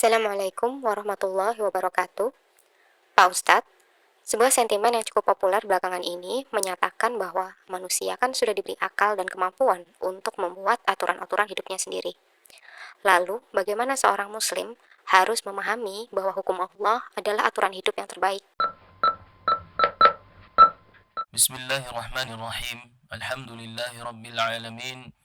Assalamualaikum warahmatullahi wabarakatuh. Pak Ustadz, sebuah sentimen yang cukup populer belakangan ini menyatakan bahwa manusia kan sudah diberi akal dan kemampuan untuk membuat aturan-aturan hidupnya sendiri. Lalu, bagaimana seorang muslim harus memahami bahwa hukum Allah adalah aturan hidup yang terbaik? Bismillahirrahmanirrahim. Alhamdulillahi rabbil alamin.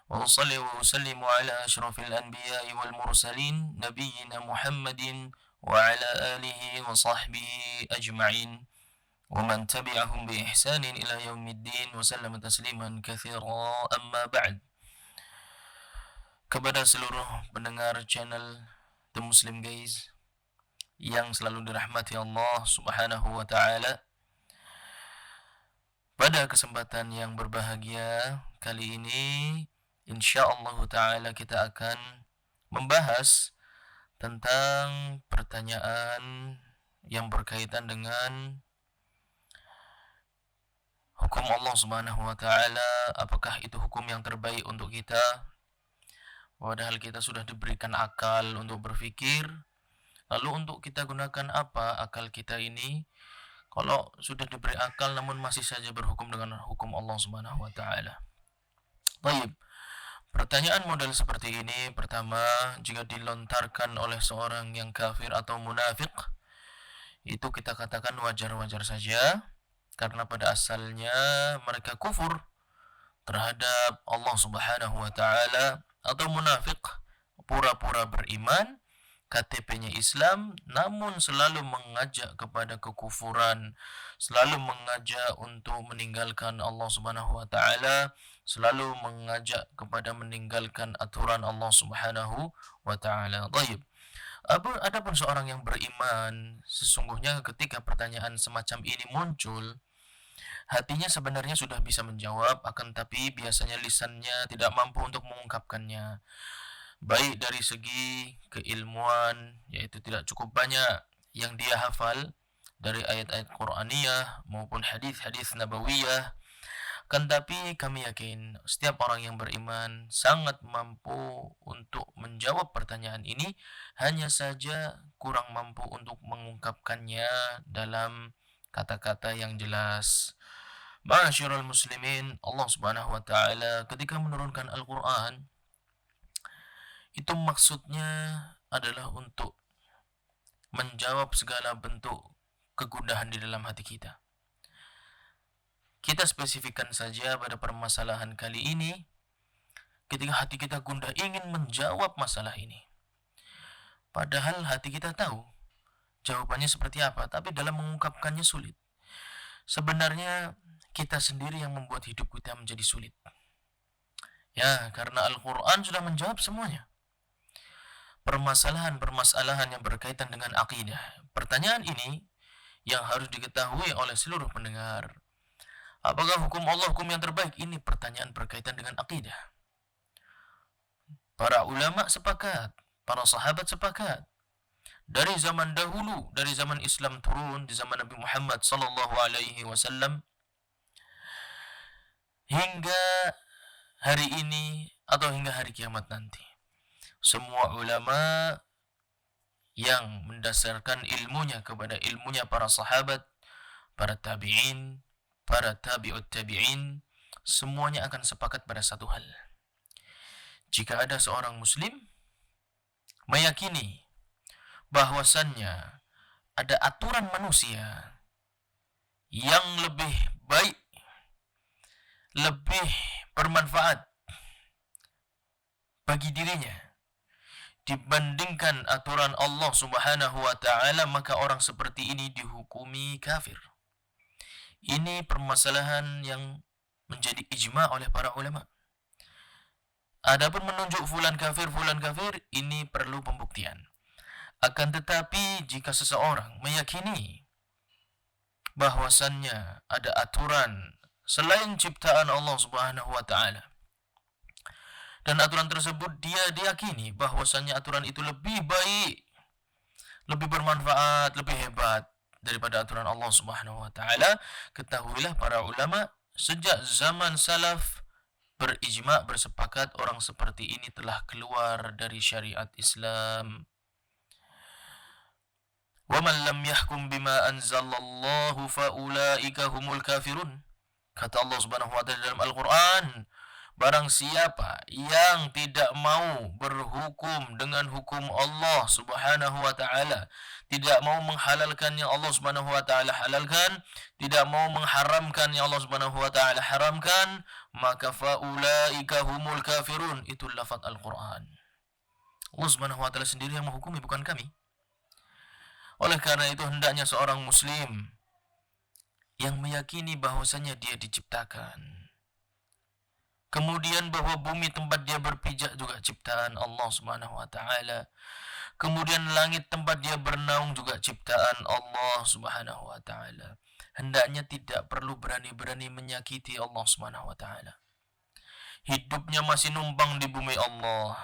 Wa usalli wa usallimu ala ashrafil anbiya'i wal mursalin nabiyyina Muhammadin wa ala alihi wa sahbihi ajma'in wa man tabi'ahum bi ihsanin ila yaumiddin wa sallama tasliman katsira amma ba'd. Kepada seluruh pendengar channel The Muslim Guys yang selalu dirahmati Allah Subhanahu wa taala, pada kesempatan yang berbahagia kali ini, insyaallah ta'ala kita akan membahas tentang pertanyaan yang berkaitan dengan hukum Allah Subhanahu wa ta'ala. Apakah itu hukum yang terbaik untuk kita? Padahal kita sudah diberikan akal untuk berpikir. Lalu untuk kita gunakan apa akal kita ini? Kalau sudah diberi akal namun masih saja berhukum dengan hukum Allah Subhanahu wa taala. Baik. Pertanyaan model seperti ini, pertama, jika dilontarkan oleh seorang yang kafir atau munafik, itu kita katakan wajar-wajar saja, karena pada asalnya mereka kufur terhadap Allah Subhanahu wa taala, atau munafik pura-pura beriman, KTP-nya Islam, namun selalu mengajak kepada kekufuran, selalu mengajak untuk meninggalkan Allah Subhanahu wa taala, selalu mengajak kepada meninggalkan aturan Allah Subhanahu wa taala. Baik. Adapun seorang yang beriman, sesungguhnya ketika pertanyaan semacam ini muncul, hatinya sebenarnya sudah bisa menjawab, akan tapi biasanya lisannya tidak mampu untuk mengungkapkannya. Baik dari segi keilmuan, yaitu tidak cukup banyak yang dia hafal dari ayat-ayat Qur'aniyah maupun hadis-hadis nabawiyah. Kan tapi kami yakin setiap orang yang beriman sangat mampu untuk menjawab pertanyaan ini, hanya saja kurang mampu untuk mengungkapkannya dalam kata-kata yang jelas. Ma'asyiral muslimin, Allah Subhanahu wa taala ketika menurunkan Al-Qur'an, itu maksudnya adalah untuk menjawab segala bentuk kegundahan di dalam hati kita. Kita spesifikkan saja pada permasalahan kali ini, ketika hati kita gundah ingin menjawab masalah ini. Padahal hati kita tahu jawabannya seperti apa, tapi dalam mengungkapkannya sulit. Sebenarnya kita sendiri yang membuat hidup kita menjadi sulit. Ya, karena Al-Quran sudah menjawab semuanya. Permasalahan-permasalahan yang berkaitan dengan akidah. Pertanyaan ini yang harus diketahui oleh seluruh pendengar. Apakah hukum Allah hukum yang terbaik? Ini pertanyaan berkaitan dengan akidah. Para ulama sepakat, para sahabat sepakat. Dari zaman dahulu, dari zaman Islam turun, di zaman Nabi Muhammad sallallahu alaihi wasallam, hingga hari ini atau hingga hari kiamat nanti, semua ulama yang mendasarkan ilmunya kepada ilmunya para sahabat, para tabi'in, para tabi'ut tabi'in, semuanya akan sepakat pada satu hal. Jika ada seorang muslim meyakini bahwasannya ada aturan manusia yang lebih baik, lebih bermanfaat bagi dirinya dibandingkan aturan Allah Subhanahu wa taala, maka orang seperti ini dihukumi kafir. Ini permasalahan yang menjadi ijma' oleh para ulama. Adapun menunjuk fulan kafir, ini perlu pembuktian. Akan tetapi jika seseorang meyakini bahwasannya ada aturan selain ciptaan Allah Subhanahu wa taala, dan aturan tersebut dia diyakini bahwasannya aturan itu lebih baik, lebih bermanfaat, lebih hebat daripada aturan Allah Subhanahu wa taala, ketahuilah para ulama sejak zaman salaf berijma', bersepakat orang seperti ini telah keluar dari syariat Islam. وَمَنْ لَمْ يَحْكُمْ بِمَا أَنْزَلَ اللَّهُ فَأُولَئِكَ هُمُ الْكَافِرُونَ. Kata Allah Subhanahu wa taala dalam Al-Qur'an, barang siapa yang tidak mau berhukum dengan hukum Allah Subhanahu wa taala, tidak mau menghalalkan yang Allah Subhanahu wa taala halalkan, tidak mau mengharamkan yang Allah Subhanahu wa taala haramkan, maka faulaika humul kafirun. Itu lafaz Al-Qur'an. Allah Subhanahu wa taala sendiri yang menghukumi, bukan kami. Oleh karena itu hendaknya seorang muslim yang meyakini bahwasanya dia diciptakan, kemudian bahwa bumi tempat dia berpijak juga ciptaan Allah Subhanahu wa taala. Kemudian langit tempat dia bernaung juga ciptaan Allah Subhanahu wa taala. Hendaknya tidak perlu berani-berani menyakiti Allah Subhanahu wa taala. Hidupnya masih numpang di bumi Allah.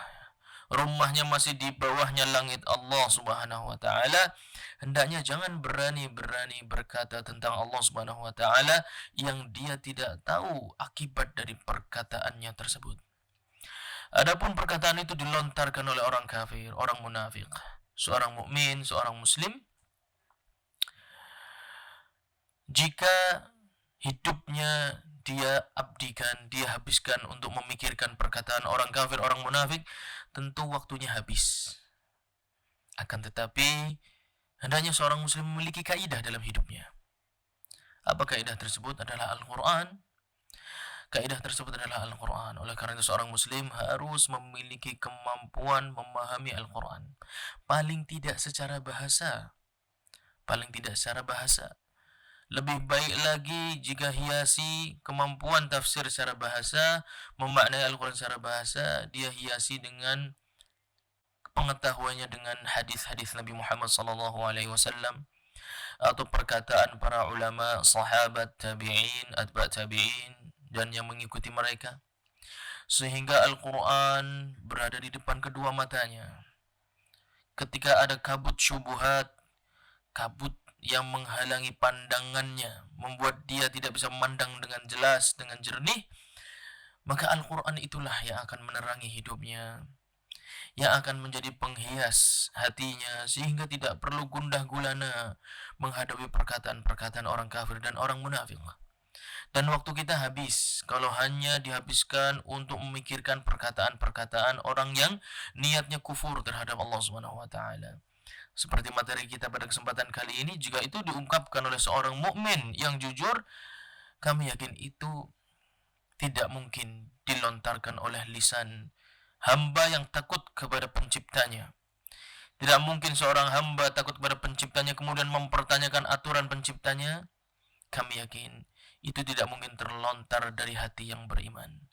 Rumahnya masih di bawahnya langit Allah Subhanahu wa taala. Hendaknya jangan berani-berani berkata tentang Allah Subhanahu wa taala yang dia tidak tahu akibat dari perkataannya tersebut. Adapun perkataan itu dilontarkan oleh orang kafir, orang munafik. Seorang mukmin, seorang muslim, jika hidupnya dia abdikan, dia habiskan untuk memikirkan perkataan orang kafir, orang munafik, tentu waktunya habis. Akan tetapi, hendaknya seorang muslim memiliki kaidah dalam hidupnya. Apa kaidah tersebut? Adalah Al-Quran. Kaidah tersebut adalah Al-Quran. Oleh karena itu seorang muslim harus memiliki kemampuan memahami Al-Quran. Paling tidak secara bahasa. Lebih baik lagi jika hiasi kemampuan tafsir secara bahasa, memaknai Al-Quran secara bahasa, dia hiasi dengan pengetahuannya dengan hadis-hadis Nabi Muhammad SAW atau perkataan para ulama, sahabat, tabi'in, atba' tabi'in, dan yang mengikuti mereka, sehingga Al-Quran berada di depan kedua matanya. Ketika ada kabut syubuhat, kabut yang menghalangi pandangannya, membuat dia tidak bisa memandang dengan jelas, dengan jernih, maka Al-Quran itulah yang akan menerangi hidupnya, yang akan menjadi penghias hatinya, sehingga tidak perlu gundah gulana menghadapi perkataan-perkataan orang kafir dan orang munafik. Dan waktu kita habis kalau hanya dihabiskan untuk memikirkan perkataan-perkataan orang yang niatnya kufur terhadap Allah Subhanahu wa taala. Seperti materi kita pada kesempatan kali ini, jika itu diungkapkan oleh seorang mukmin yang jujur, kami yakin itu tidak mungkin dilontarkan oleh lisan hamba yang takut kepada penciptanya. Tidak mungkin seorang hamba takut kepada penciptanya kemudian mempertanyakan aturan penciptanya. Kami yakin itu tidak mungkin terlontar dari hati yang beriman.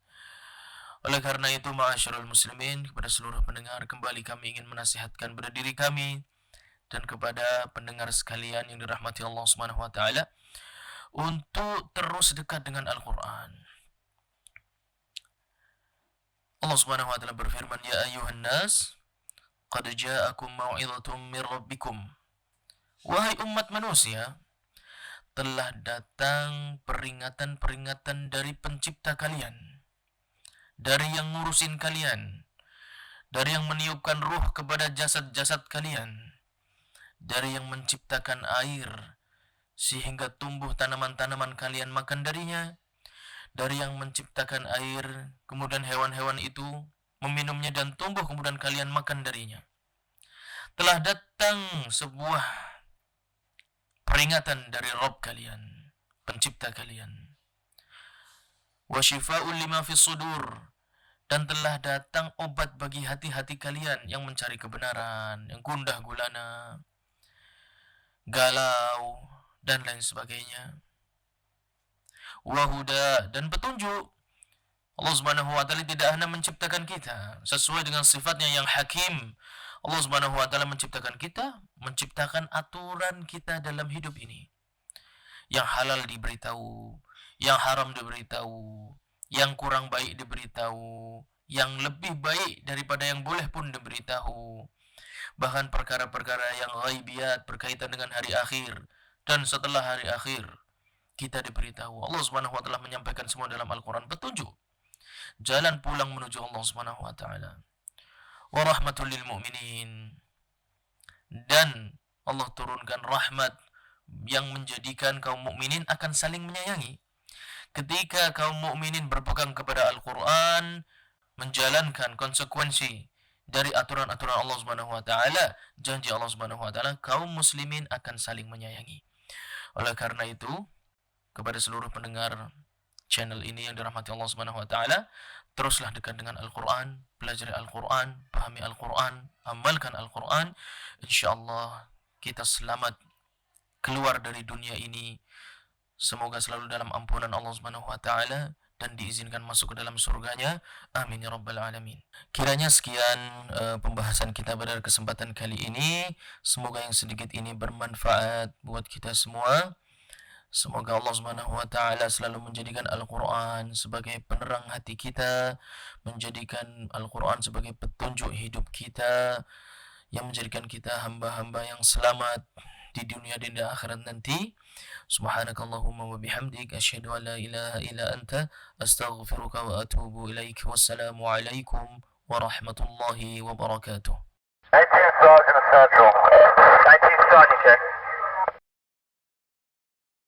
Oleh karena itu, ma'asyiral muslimin, kepada seluruh pendengar, kembali kami ingin menasihatkan pada diri kami dan kepada pendengar sekalian yang dirahmati Allah Subhanahu wa taala untuk terus dekat dengan Al-Qur'an. Allah Subhanahu wa taala berfirman, "Ya ayyuhan nas, qad ja'akum mau'izatun min rabbikum." Wahai umat manusia, telah datang peringatan-peringatan dari pencipta kalian, dari yang ngurusin kalian, dari yang meniupkan ruh kepada jasad-jasad kalian, dari yang menciptakan air sehingga tumbuh tanaman-tanaman kalian makan darinya, dari yang menciptakan air kemudian hewan-hewan itu meminumnya dan tumbuh kemudian kalian makan darinya. Telah datang sebuah peringatan dari Rabb kalian, pencipta kalian. Wa syifa'un lima fis sudur, dan telah datang obat bagi hati-hati kalian yang mencari kebenaran, yang gundah gulana, galau, dan lain sebagainya. Wa huda, dan petunjuk. Allah Subhanahu wa taala tidak hanya menciptakan kita sesuai dengan sifatnya yang hakim. Allah Subhanahu wa taala menciptakan kita, menciptakan aturan kita dalam hidup ini. Yang halal diberitahu, yang haram diberitahu, yang kurang baik diberitahu, yang lebih baik daripada yang boleh pun diberitahu. Bahkan perkara-perkara yang ghaibiyat berkaitan dengan hari akhir dan setelah hari akhir kita diberitahu. Allah Subhanahu wa taala menyampaikan semua dalam Al-Qur'an, petunjuk jalan pulang menuju Allah Subhanahu wa taala. Wa rahmatul lil mu'minin, dan Allah turunkan rahmat yang menjadikan kaum mukminin akan saling menyayangi. Ketika kaum mukminin berpegang kepada Al-Quran, menjalankan konsekuensi dari aturan-aturan Allah Subhanahu wa taala, janji Allah Subhanahu wa taala, kaum muslimin akan saling menyayangi. Oleh karena itu, kepada seluruh pendengar channel ini yang dirahmati Allah Subhanahu wa taala, teruslah dekat dengan Al-Quran, pelajari Al-Quran, pahami Al-Quran, amalkan Al-Quran. Insyaallah kita selamat keluar dari dunia ini. Semoga selalu dalam ampunan Allah Subhanahu wa taala dan diizinkan masuk ke dalam surganya. Amin ya rabbal alamin. Kiranya sekian pembahasan kita pada kesempatan kali ini. Semoga yang sedikit ini bermanfaat buat kita semua. Semoga Allah Subhanahu wa taala selalu menjadikan Al-Qur'an sebagai penerang hati kita, menjadikan Al-Qur'an sebagai petunjuk hidup kita, yang menjadikan kita hamba-hamba yang selamat di dunia dan di akhirat nanti. Subhanakallahumma wa bihamdik asyhadu an la ilaha illa anta astaghfiruka wa atubu ilaik. Wassalamu alaikum warahmatullahi wabarakatuh. 19 Sergeant Central. 19 Sergeant check.